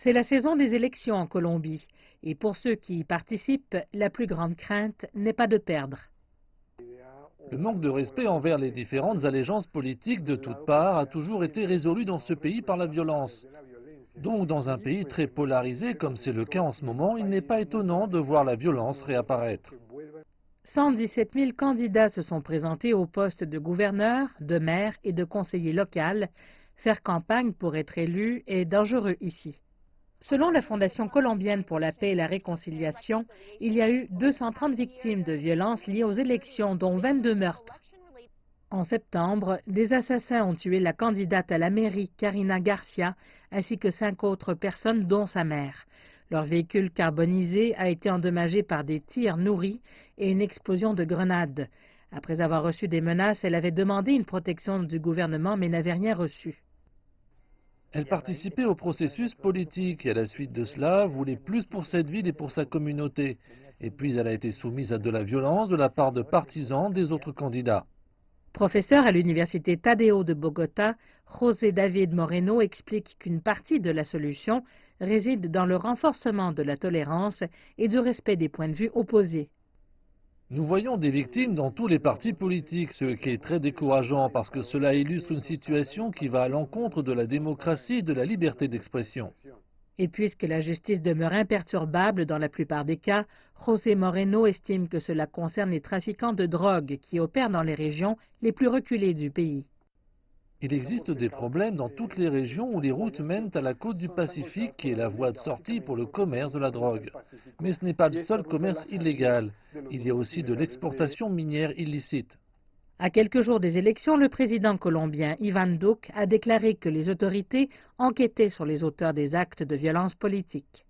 C'est la saison des élections en Colombie et pour ceux qui y participent, la plus grande crainte n'est pas de perdre. Le manque de respect envers les différentes allégeances politiques de toutes parts a toujours été résolu dans ce pays par la violence. Donc dans un pays très polarisé comme c'est le cas en ce moment, il n'est pas étonnant de voir la violence réapparaître. 117 000 candidats se sont présentés aux postes de gouverneur, de maire et de conseiller local. Faire campagne pour être élu est dangereux ici. Selon la Fondation colombienne pour la paix et la réconciliation, il y a eu 230 victimes de violences liées aux élections, dont 22 meurtres. En septembre, des assassins ont tué la candidate à la mairie, Karina Garcia, ainsi que 5 autres personnes, dont sa mère. Leur véhicule carbonisé a été endommagé par des tirs nourris et une explosion de grenades. Après avoir reçu des menaces, elle avait demandé une protection du gouvernement, mais n'avait rien reçu. Elle participait au processus politique et à la suite de cela voulait plus pour cette ville et pour sa communauté. Et puis elle a été soumise à de la violence de la part de partisans des autres candidats. Professeur à l'université Tadeo de Bogota, José David Moreno explique qu'une partie de la solution réside dans le renforcement de la tolérance et du respect des points de vue opposés. Nous voyons des victimes dans tous les partis politiques, ce qui est très décourageant parce que cela illustre une situation qui va à l'encontre de la démocratie et de la liberté d'expression. Et puisque la justice demeure imperturbable dans la plupart des cas, José Moreno estime que cela concerne les trafiquants de drogue qui opèrent dans les régions les plus reculées du pays. Il existe des problèmes dans toutes les régions où les routes mènent à la côte du Pacifique, qui est la voie de sortie pour le commerce de la drogue. Mais ce n'est pas le seul commerce illégal. Il y a aussi de l'exportation minière illicite. À quelques jours des élections, le président colombien Iván Duque a déclaré que les autorités enquêtaient sur les auteurs des actes de violence politique.